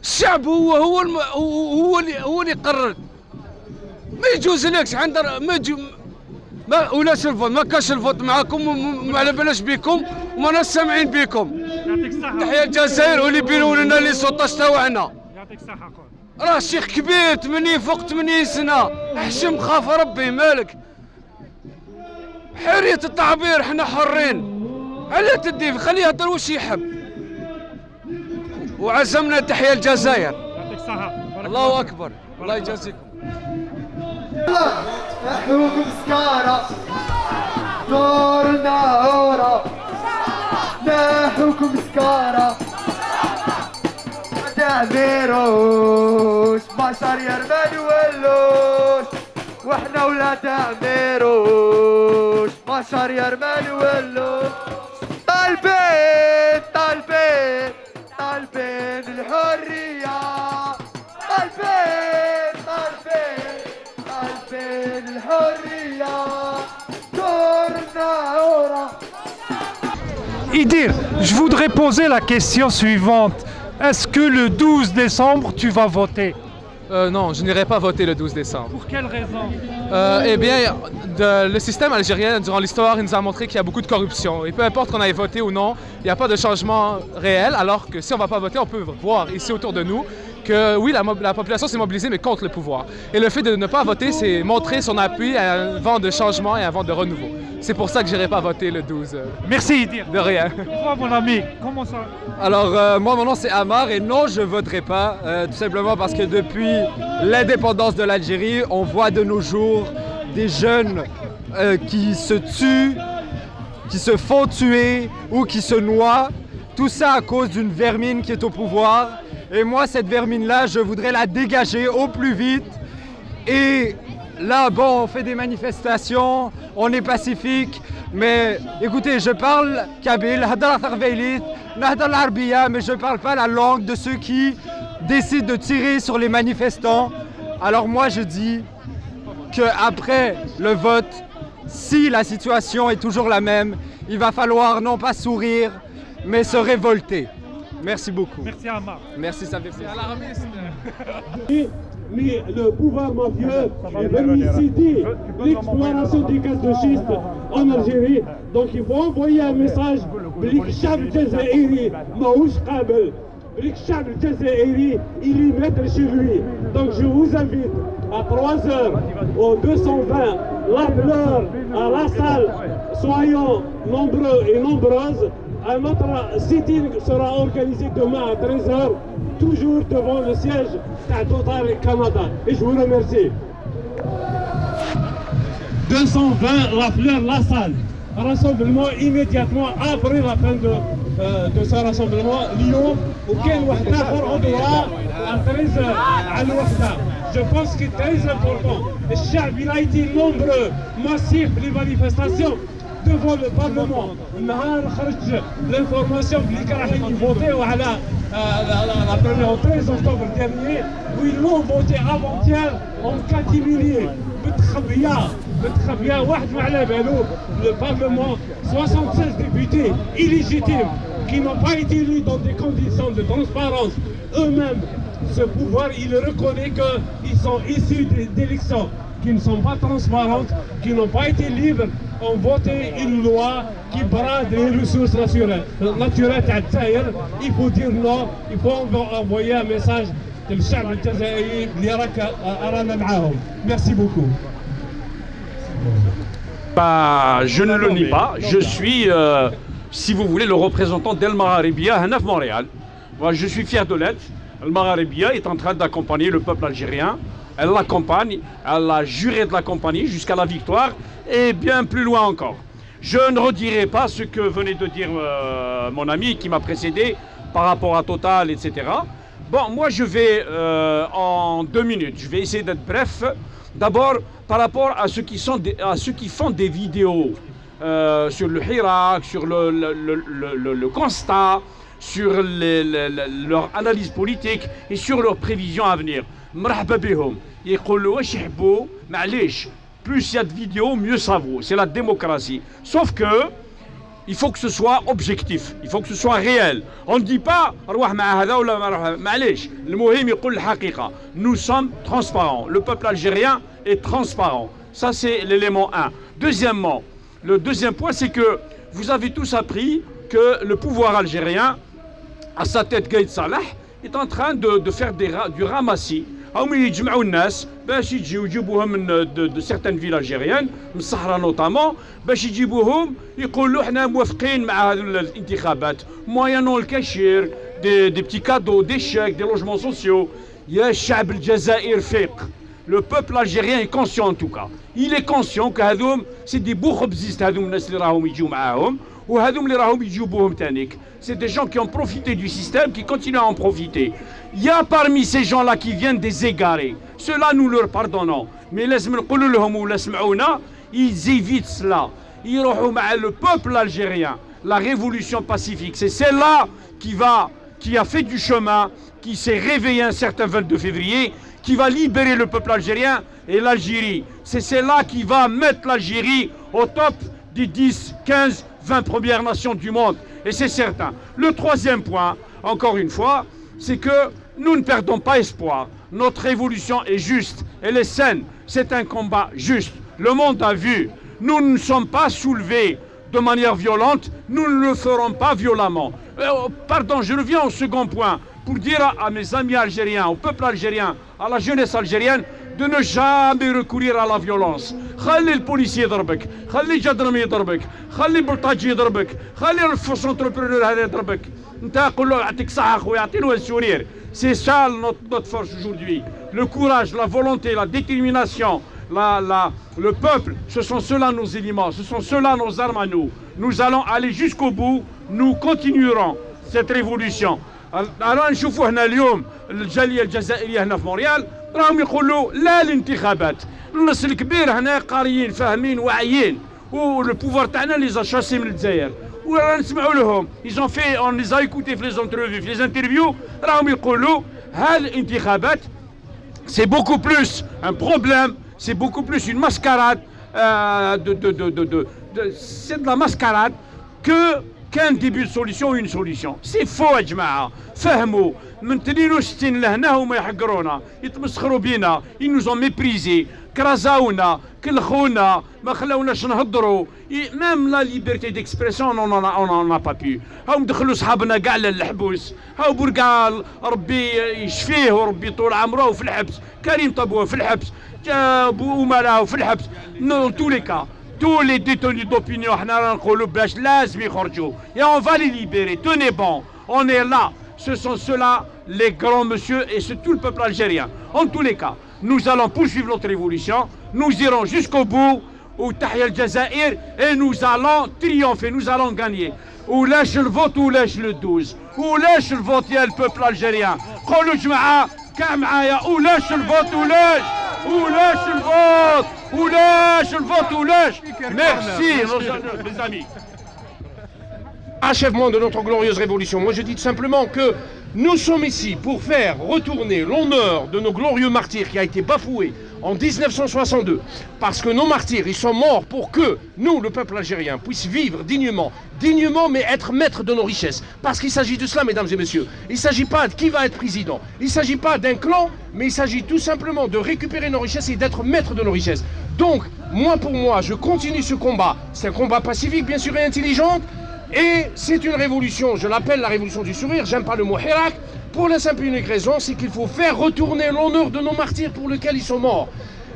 الشعب هو اللي يقرر ما يجوز لكش ما ولاش الفوت ما كاش الفوت معاكم وما على بالناش بكم وما ناس سامعين بكم تحيا الجزائر واللي بينوا لنا لي سوطاج تاعنا يعطيك الصحة خويا راه شيخ كبير 80 فوق 80 سنة احشم خاف ربي مالك حرية التعبير حنا حرين على تدي خليه يهضر واش يحب وعزمنا تحيا الجزائر يعطيك الصحة الله أكبر الله يجازيكم نحوكم سكارة دورنا عورة نحوكم سكارة ما تعميروش بشر يا ما نولوش واحنا ولا تعميروش بشر يا ما نولوش طالبين طالبين طالبين الحرية طالبين طالبين طالبين الحرية دورنا عورة. Idir, je voudrais poser la question suivante. Est-ce que le 12 décembre, tu vas voter? Non, je n'irai pas voter le 12 décembre. Pour quelle raison? Eh bien, le système algérien, durant l'histoire, il nous a montré qu'il y a beaucoup de corruption. Et peu importe qu'on aille voter ou non, il n'y a pas de changement réel, alors que si on ne va pas voter, on peut voir ici autour de nous que oui, la population s'est mobilisée, mais contre le pouvoir. Et le fait de ne pas voter, c'est montrer son appui à un vent de changement et à un vent de renouveau. C'est pour ça que je n'irai pas voter le 12. Merci Idir. De rien. Toi mon ami, comment ça? Alors moi mon nom c'est Amar et non je ne voterai pas, tout simplement parce que depuis l'indépendance de l'Algérie, on voit de nos jours des jeunes qui se tuent, qui se font tuer ou qui se noient. Tout ça à cause d'une vermine qui est au pouvoir. Et moi cette vermine-là, je voudrais la dégager au plus vite. Et là, bon, on fait des manifestations, on est pacifique, mais écoutez, je parle kabyle, mais je ne parle pas la langue de ceux qui décident de tirer sur les manifestants. Alors moi, je dis qu'après le vote, si la situation est toujours la même, il va falloir non pas sourire, mais se révolter. Merci beaucoup. Merci Amar. Merci, ça fait plaisir. Mais le pouvoir mafieux est venu inciter l'exploration des gaz de schiste en Algérie. Donc il faut envoyer un message للشعب الجزائري ماهوش قابل. للشعب الجزائري il y mettre chez lui. Donc je vous invite à 3h au 220 l'heure à la salle. Soyons nombreux et nombreuses. Un autre sitting sera organisé demain à 13h, toujours devant le siège de Total Canada. Et je vous remercie. 220 la fleur, la salle. Rassemblement immédiatement après la fin de ce rassemblement. Lyon, auquel on doit à 13h à l'Ouahda. Je pense que c'est très important. Le chef, il a été nombreux, massif, les manifestations. Devant le Parlement, l'information qu'ils ont voté au 13 octobre dernier, où ils l'ont voté avant-hier en catimini. Le Parlement, 76 députés illégitimes qui n'ont pas été élus dans des conditions de transparence. Eux-mêmes, ce pouvoir, il reconnaît qu'ils sont issus d'élections qui ne sont pas transparentes, qui n'ont pas été libres, ont voté une loi qui brade les ressources naturelles. Il faut dire non, il faut envoyer un message que le chef الجزائري اللي راك رانا معاهم. Merci beaucoup. Je ne le nie pas, je suis, si vous voulez, le représentant d'El Magharibia à Montréal. Moi, je suis fier de l'être. El Magharibia est en train d'accompagner le peuple algérien. Elle l'accompagne, elle a juré de l'accompagner jusqu'à la victoire et bien plus loin encore. Je ne redirai pas ce que venait de dire mon ami qui m'a précédé par rapport à Total, etc. Bon, moi je vais en 2 minutes, je vais essayer d'être bref. D'abord, par rapport à ceux qui font des vidéos sur le Hirak, sur le constat, sur leur analyse politique et sur leurs prévisions à venir. مرحبا بهم يقولوا واش يحبوا معليش plus il y a de vidéos mieux ça vaut, c'est la démocratie. Sauf que il faut que ce soit objectif, il faut que ce soit réel. On ne dit pas روح مع هذا ولا ما روح معليش المهم يقول الحقيقة. Nous sommes transparents, le peuple algérien est transparent. Ça c'est l'élément 1. Deuxièmement, le deuxième point c'est que vous avez tous appris que le pouvoir algérien, à sa tête Gaïd Salah, est en train de faire du ramassis. يجمعوا الناس باش يجيبوهم de certaines villes algériennes من الصحراء notamment باش يجيبوهم يقولوا احنا موافقين مع هذه الانتخابات moyennant le cachir des petits cadeaux, des chèques, des logements sociaux. يا الشعب الجزائر فيق. Le peuple algérien est conscient en tout cas. Il est conscient que هذوم c'est des بوخبزيست هذوم الناس اللي راهم يجيو معاهم وهذوم اللي راهم يجيبوهم تانيك. C'est des gens qui ont profité du système, qui continuent à en profiter. Il y a parmi ces gens-là qui viennent des égarés. Ceux-là, nous leur pardonnons. Mais ils évitent cela. Ils rohou le peuple algérien. La révolution pacifique, c'est celle-là qui a fait du chemin, qui s'est réveillé un certain 22 février, qui va libérer le peuple algérien et l'Algérie. C'est celle-là qui va mettre l'Algérie au top des 10, 15, 20 premières nations du monde. Et c'est certain. Le troisième point, encore une fois, c'est que nous ne perdons pas espoir. Notre révolution est juste, elle est saine. C'est un combat juste. Le monde a vu. Nous ne sommes pas soulevés de manière violente. Nous ne le ferons pas violemment. Pardon, je reviens au second point pour dire à mes amis algériens, au peuple algérien, à la jeunesse algérienne, de ne jamais recourir à la violence. خلي البوليسي يضربك، خلي الجدرمي يضربك، خلي البلطاجي يضربك، خلي الفوس انتربرونور هذا يضربك. انت قول له يعطيك الصحة خويا، يعطي له السورير. C'est ça notre force aujourd'hui. Le courage, la volonté, la détermination, le peuple, ce sont ceux-là nos éléments, ce sont ceux-là nos armes à nous. Nous allons aller jusqu'au bout, nous continuerons cette révolution. Alors نشوفوا هنا اليوم الجالية الجزائرية هنا في مونريال راهم يقولوا لا الانتخابات. الناس الكبير هنا قاريين فاهمين واعيين والبوفوار تاعنا لي شاسي من الجزائر ورانا نسمعوا لهم. Ils ont fait, on les a écoutés في les interviews راهم يقولوا هذه الانتخابات c'est beaucoup plus un problème, c'est beaucoup plus une mascarade c'est de la mascarade qu'un début de solution ou une solution. C'est faux يا جماعة. فهموا من 62 لهنا هما يحقرونا يتمسخروا بينا. Ils nous ont méprisés, كرزاونا, كلخونا, ما خلاوناش نهضروا. Même la liberté d'expression on n'en a pas pu. هاهم دخلوا صحابنا كاع للحبوس. هاو بورقال ربي يشفيه وربي طول عمره في الحبس. كريم طبوه في الحبس. بو أمراء في الحبس. Dans tous les cas. Tous les détenus d'opinion, et on va les libérer. Tenez bon, on est là. Ce sont ceux-là, les grands monsieur, et c'est tout le peuple algérien. En tous les cas, nous allons poursuivre notre révolution. Nous irons jusqu'au bout, au Tahia al-Jazair, et nous allons triompher, nous allons gagner. Ou lâche le vote, ou lâche le 12. Ou lâche le vote, il y a le peuple algérien. Ou lâche le vote, ou lâche. Ou lâche le vote. Ou lâche le vote, ou lâche. Merci, mes amis. Achèvement de notre glorieuse révolution. Moi je dis tout simplement que nous sommes ici pour faire retourner l'honneur de nos glorieux martyrs qui a été bafoué en 1962. Parce que nos martyrs, ils sont morts pour que nous, le peuple algérien, puisse vivre dignement. Dignement, mais être maître de nos richesses. Parce qu'il s'agit de cela, mesdames et messieurs. Il ne s'agit pas de qui va être président. Il ne s'agit pas d'un clan, mais il s'agit tout simplement de récupérer nos richesses et d'être maître de nos richesses. Donc, moi pour moi, je continue ce combat. C'est un combat pacifique, bien sûr, et intelligent. Et c'est une révolution, je l'appelle la révolution du sourire, j'aime pas le mot Hirak, pour la simple et unique raison, c'est qu'il faut faire retourner l'honneur de nos martyrs pour lesquels ils sont morts.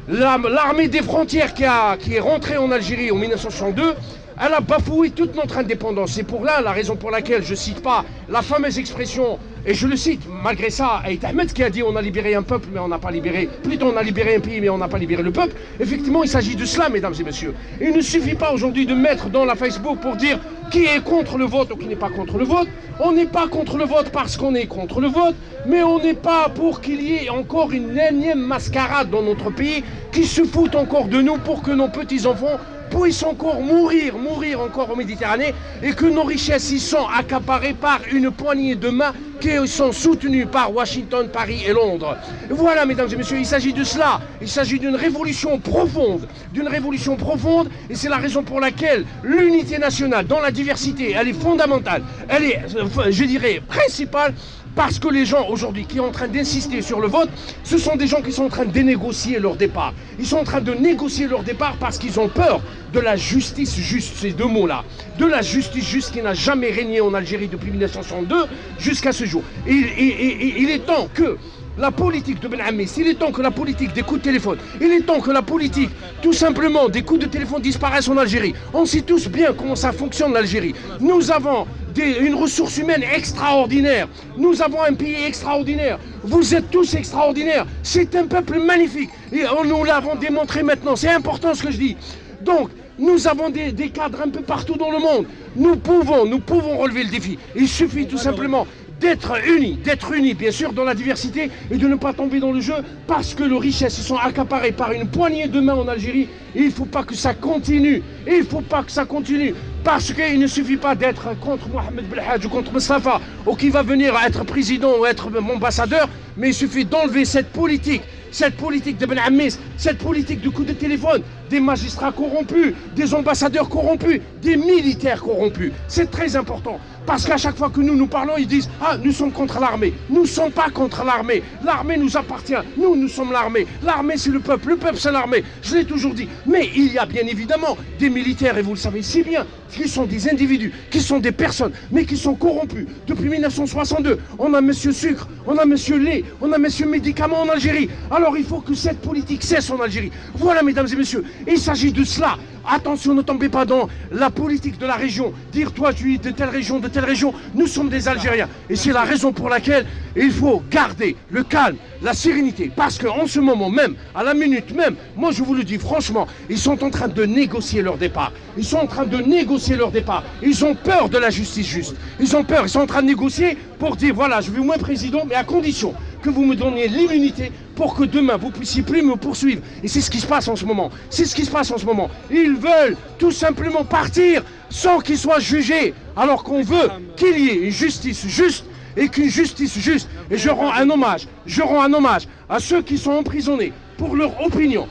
L'armée des frontières qui est rentrée en Algérie en 1962, elle a bafoué toute notre indépendance. C'est pour là la raison pour laquelle je ne cite pas la fameuse expression Et je le cite, malgré ça, Aït Ahmed qui a dit on a libéré un peuple mais on n'a pas libéré, plutôt on a libéré un pays mais on n'a pas libéré le peuple. Effectivement, il s'agit de cela, mesdames et messieurs. Et il ne suffit pas aujourd'hui de mettre dans la Facebook pour dire qui est contre le vote ou qui n'est pas contre le vote. On n'est pas contre le vote parce qu'on est contre le vote, mais on n'est pas pour qu'il y ait encore une énième mascarade dans notre pays qui se fout encore de nous pour que nos petits-enfants puissent encore mourir encore en Méditerranée et que nos richesses y sont accaparées par une poignée de mains qui sont soutenues par Washington, Paris et Londres. Voilà, mesdames et messieurs, il s'agit de cela. Il s'agit d'une révolution profonde, et c'est la raison pour laquelle l'unité nationale dans la diversité, elle est fondamentale, elle est, je dirais, principale. Parce que les gens aujourd'hui qui sont en train d'insister sur le vote, ce sont des gens qui sont en train de négocier leur départ. Ils sont en train de négocier leur départ parce qu'ils ont peur de la justice juste, ces deux mots-là. De la justice juste qui n'a jamais régné en Algérie depuis 1962 jusqu'à ce jour. Il est temps que la politique de Ben Amis, il est temps que la politique des coups de téléphone, il est temps que la politique, tout simplement, des coups de téléphone disparaissent en Algérie. On sait tous bien comment ça fonctionne l'Algérie. Nous avons une ressource humaine extraordinaire. Nous avons un pays extraordinaire. Vous êtes tous extraordinaires. C'est un peuple magnifique. Et nous l'avons démontré maintenant. C'est important ce que je dis. Donc, nous avons des cadres un peu partout dans le monde. Nous pouvons relever le défi. Il suffit tout simplement d'être unis bien sûr dans la diversité et de ne pas tomber dans le jeu parce que les richesses sont accaparées par une poignée de mains en Algérie et il ne faut pas que ça continue. Parce qu'il ne suffit pas d'être contre Mohamed Belhadj ou contre Mustafa ou qui va venir être président ou être ambassadeur, mais il suffit d'enlever cette politique de Ben Amis, cette politique du coup de téléphone, des magistrats corrompus, des ambassadeurs corrompus, des militaires corrompus. C'est très important. Parce qu'à chaque fois que nous parlons, ils disent « Ah, nous sommes contre l'armée ». Nous ne sommes pas contre l'armée. L'armée nous appartient. Nous sommes l'armée. L'armée, c'est le peuple c'est l'armée. Je l'ai toujours dit. Mais il y a bien évidemment des militaires, et vous le savez si bien, qui sont des individus, qui sont des personnes, mais qui sont corrompus. Depuis 1962, on a Monsieur Sucre, on a Monsieur Lait, on a Monsieur Médicaments en Algérie. Alors il faut que cette politique cesse en Algérie. Voilà, mesdames et messieurs, il s'agit de cela. Attention, ne tombez pas dans la politique de la région. Dire toi tu es de telle région, nous sommes des Algériens. Et c'est la raison pour laquelle il faut garder le calme, la sérénité. Parce qu'en ce moment même, à la minute même, moi je vous le dis franchement, ils sont en train de négocier leur départ. Ils ont peur de la justice juste. Ils ont peur, ils sont en train de négocier pour dire voilà, je veux moins président, mais à condition que vous me donniez l'immunité pour que demain vous puissiez plus me poursuivre. Et c'est ce qui se passe en ce moment. Ils veulent tout simplement partir sans qu'ils soient jugés, alors qu'on veut qu'il y ait une justice juste et qu'une justice juste. Et je rends un hommage à ceux qui sont emprisonnés pour leur opinion.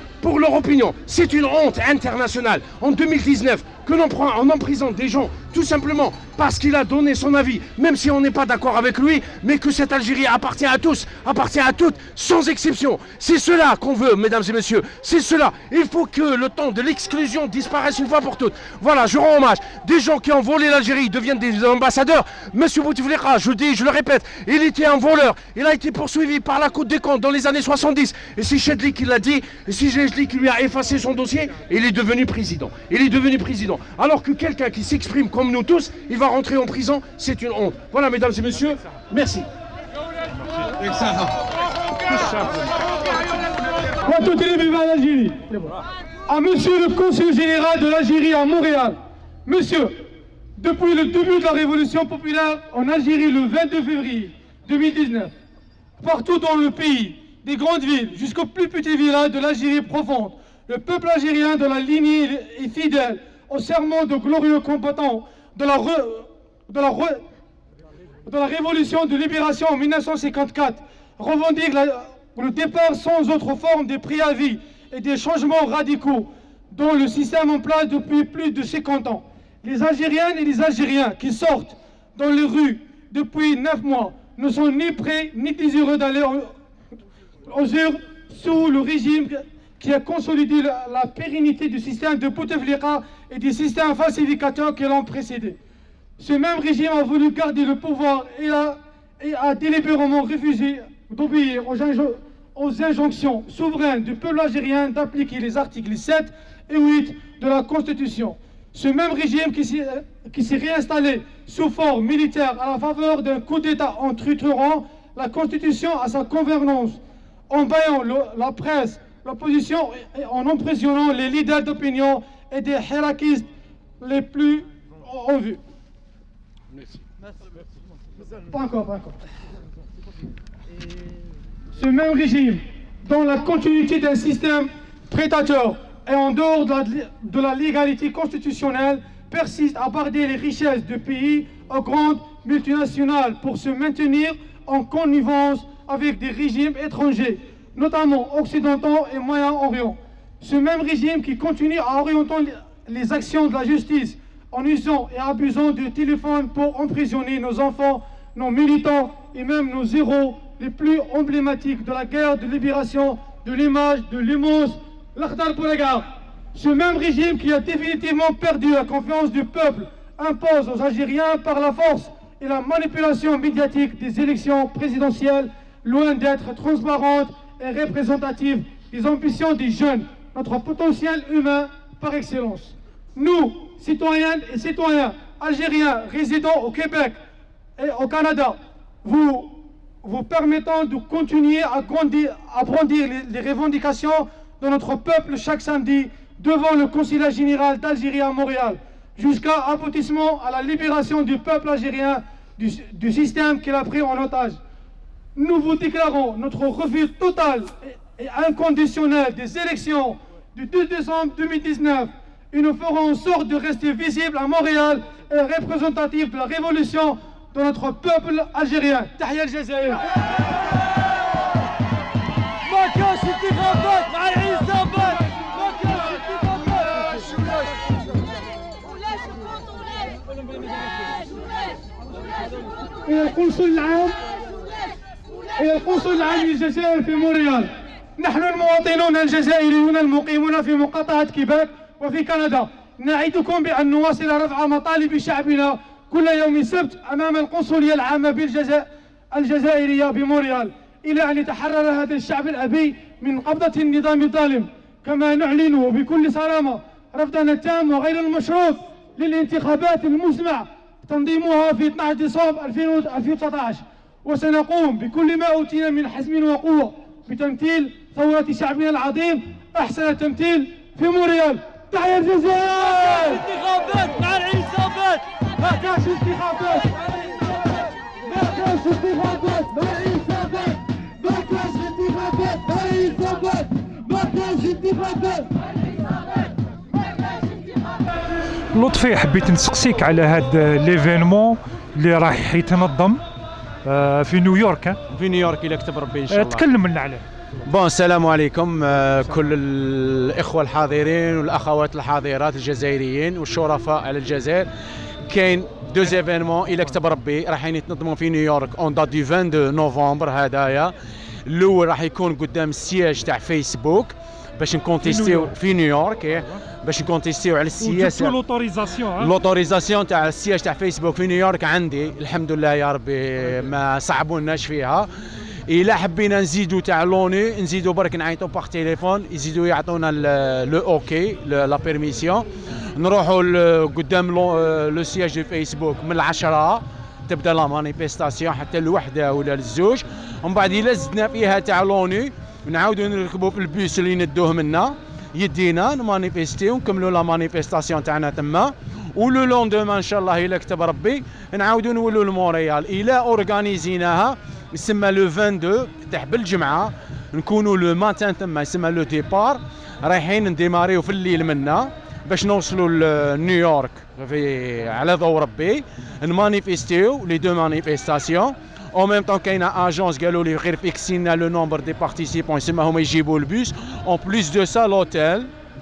C'est une honte internationale. En 2019, que l'on prend en emprisonne des gens tout simplement parce qu'il a donné son avis, même si on n'est pas d'accord avec lui, mais que cette Algérie appartient à tous, appartient à toutes, sans exception. C'est cela qu'on veut, mesdames et messieurs, c'est cela. Il faut que le temps de l'exclusion disparaisse une fois pour toutes. Voilà, je rends hommage. Des gens qui ont volé l'Algérie deviennent des ambassadeurs. Monsieur Bouteflika, je le répète, il était un voleur. Il a été poursuivi par la Cour des comptes dans les années 70. Et c'est Chedli qui l'a dit, et c'est Chedli qui lui a effacé son dossier, et il est devenu président. Alors que quelqu'un qui s'exprime comme nous tous, il va rentrer en prison, c'est une honte. Voilà, mesdames et messieurs, merci. À monsieur le consul général de l'Algérie à Montréal. Monsieur, depuis le début de la révolution populaire en Algérie le 22 février 2019, partout dans le pays, des grandes villes jusqu'aux plus petits villages de l'Algérie profonde, le peuple algérien de la lignée est fidèle au serment de glorieux combattants de la révolution de libération en 1954, revendique le départ sans autre forme des préavis et des changements radicaux dans le système en place depuis plus de 50 ans. Les Algériennes et les Algériens qui sortent dans les rues depuis 9 mois ne sont ni prêts ni désireux d'aller aux urnes sous le régime qui a consolidé la pérennité du système de Bouteflika et des systèmes falsificateurs qui l'ont précédé. Ce même régime a voulu garder le pouvoir et a délibérément refusé d'obéir aux injonctions souveraines du peuple algérien d'appliquer les articles 7 et 8 de la Constitution. Ce même régime qui s'est réinstallé sous forme militaire à la faveur d'un coup d'État en triturant la Constitution à sa convenance, en baillant la presse, l'opposition et en emprisonnant les leaders d'opinion et des hiérarchistes les plus en vue. Pas encore. Ce même régime, dans la continuité d'un système prédateur et en dehors de la légalité constitutionnelle, persiste à barder les richesses du pays aux grandes multinationales pour se maintenir en connivence avec des régimes étrangers, notamment occidentaux et Moyen-Orient. Ce même régime qui continue à orienter les actions de la justice en usant et abusant du téléphone pour emprisonner nos enfants, nos militants et même nos héros les plus emblématiques de la guerre de libération de l'image de l'immense l'Akhdar Bouregar. Ce même régime qui a définitivement perdu la confiance du peuple impose aux Algériens par la force et la manipulation médiatique des élections présidentielles, loin d'être transparente et représentative des ambitions des jeunes, notre potentiel humain par excellence. Nous, citoyennes et citoyens algériens résidant au Québec et au Canada, vous permettant de continuer à brandir les revendications de notre peuple chaque samedi devant le consulat général d'Algérie à Montréal, jusqu'à aboutissement à la libération du peuple algérien du système qu'il a pris en otage. Nous vous déclarons notre refus total et inconditionnel des élections du 2 décembre 2019 et nous ferons en sorte de rester visibles à Montréal et représentatifs de la révolution de notre peuple algérien. Tahia al-Jazair. إلى القنصل العام للجزائر في مونريال. نحن المواطنون الجزائريون المقيمون في مقاطعة كيباك وفي كندا نعدكم بأن نواصل رفع مطالب شعبنا كل يوم سبت أمام القنصلية العامة الجزائرية بمونريال إلى أن يتحرر هذا الشعب الأبي من قبضة النظام الظالم. كما نعلن بكل صرامة رفضنا التام وغير المشروط للانتخابات المزمع تنظيمها في 12 ديسمبر 2019 وسنقوم بكل ما أوتينا من حزم وقوة بتمثيل ثورة شعبنا العظيم أحسن تمثيل في مونريال. تحيا الجزائر! انتخابات مع العصابات! ما كانش انتخابات! ما كانش انتخابات مع العصابات! ما كانش انتخابات مع العصابات! ما كانش انتخابات! لطفي حبيت نسقسيك على هذا ليفينمون اللي راح يتنظم في نيويورك. في نيويورك إلا كتب ربي إن شاء الله. تكلم لنا عليه. بون السلام عليكم كل الإخوة الحاضرين والأخوات الحاضرات الجزائريين والشرفاء على الجزائر. كاين دو زيفينمون إلا كتب ربي رايحين يتنظموا في نيويورك اون دات دو 22 نوفمبر هدايا. الأول راح يكون قدام السياج تاع فيسبوك باش نكونتيستيو في نيويورك باش نكونتيستيو على السياسه. لوطوريزاسيون تاع السياج تاع فيسبوك في نيويورك عندي الحمد لله يا ربي ما صعبوناش فيها. إلا حبينا نزيدو تاع لوني نزيدو برك نعيطو باغ تليفون يزيدو يعطونا لو اوكي لا بيرميسيون نروحوا قدام لو سياج دو فيسبوك من 10 تبدا لا مانيفيستاسيون حتى الوحده ولا للزوج. ومن بعد الا زدنا فيها تاع لوني نعاودو نركبو في البيس اللي ندوه منا يدينا نمانيفيستيو نكملو لا مانيفيستاسيون تاعنا تما. ولو لوندومان ان شاء الله الا كتب ربي نعاودو نولوا لمونريال. الا اورغانيزيناها يسمى لو 22 تاع بالجمعه نكونوا لو ماتان تما يسمى لو ديبار رايحين نديماريو في الليل منا باش نوصلوا لنيويورك في على ضوء ربي نمانيفيستيو لي دو مانيفيستاسيون. او ميم طون كاينه اجونس قالوا لي غير فيكسينا لو نومبر دي بارتيسيبون يسمى هما يجيبوا البوس. اون بليس دو سا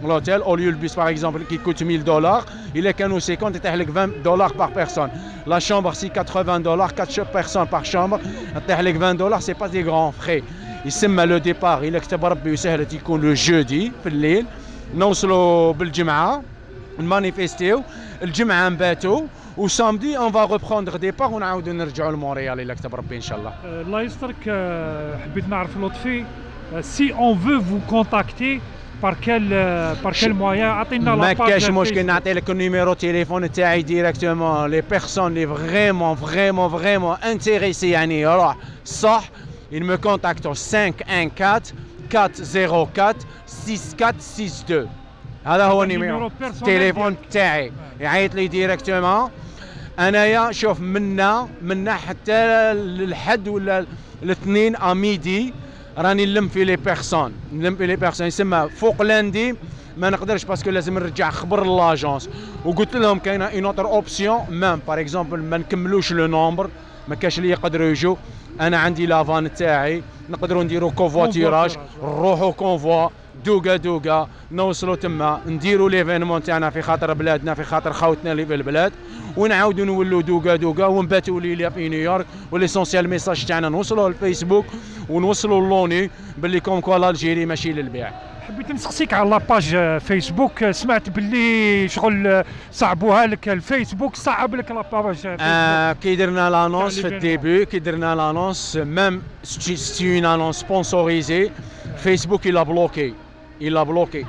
l'hôtel au lieu le bus par exemple qui coûte $1000 il est qu'à nous 50 يتاح لك $20 par personne. La chambre c'est $80 4 personnes par chambre يتاح لك $20 c'est pas des grands frais. يسمى لو ديبار إلا كتب ربي وسهلت يكون لو جودي في الليل نوصلوا بالجمعه نمانيفيستيو الجمعه نباتوا وسامدي اون فا ريبروندر ديبار ونعاودوا نرجعوا لمونريال إلا كتب ربي ان شاء الله. الله يسترك حبيت نعرف لطفي si on veut vous contacter بار كيل موان عطينا ما كاش مشكل نعطي لك النيميرو تليفون تاعي ديريكتومون لي بيرسون لي فريمون انتريسي يعني يروح صح il me contacte au 514 404 6462 هذا هو النيميرو التليفون تاعي يعيط لي ديريكتومون انايا شوف منا حتى للحد ولا الاثنين اميدي راني نلم في لي بيرسون يسمى فوق لاندي ما نقدرش باسكو لازم نرجع خبر لاجونس وقلت لهم كاينه اون اوتر اوبسيون مام باغ اكزومبل ما نكملوش لو نومبر ما كاش اللي يقدروا يجوا انا عندي لافان تاعي نقدروا نديروا كوفواتيراج نروحوا كونفوا دوغا نوصلوا تما نديروا ليفينمون تاعنا في خاطر بلادنا في خاطر خوتنا اللي في البلاد ونعاودوا نولوا دوغا ونباتوا ليله في نيويورك وليسونسيال ميساج تاعنا نوصلوا للفيسبوك ونوصلوا لوني باللي كوم كوا الجيري ماشي للبيع. حبيت نسقسيك على لاباج فيسبوك سمعت باللي شغل صعبوها لك الفيسبوك صعب لك لاباج فيسبوك. كي درنا لانونس في الديبي كي درنا لانونس ميم سي اون انونس سبونسوريزي فيسبوك إلا بلوكي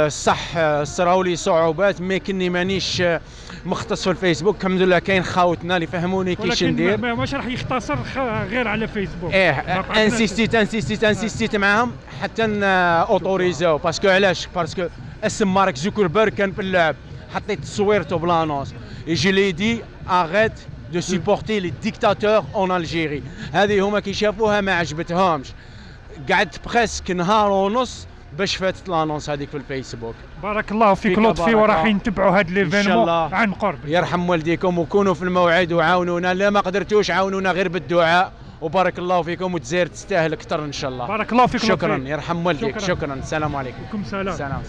صح صراو لي صعوبات مي كني مانيش مختص في الفيسبوك الحمد لله كاين خاوتنا اللي فهموني كيفاش ندير ولكن ماش راح يختصر غير على فيسبوك انسيستيت معاهم حتى اوتوريزاو باسكو علاش باسكو اسم مارك زوكربيرغ كان في اللعب حطيت تصويرته بلانونس يجي لي دي اغيت دو سيبورتي لي ديكتاتور اون الجيري هذه هما كي شافوها ما عجبتهمش قعدت بريسك نهار ونص باش فاتت لانونس هذيك في الفيسبوك. بارك الله فيك لطفي وراح نتبعوا هذا ليفينمون عن قرب. يرحم والديكم وكونوا في الموعد وعاونونا لا ما قدرتوش عاونونا غير بالدعاء وبارك الله فيكم وتزاير تستاهل اكثر ان شاء الله. بارك الله فيك شكرا يرحم والديك شكرا السلام عليكم. سلام. شكرا.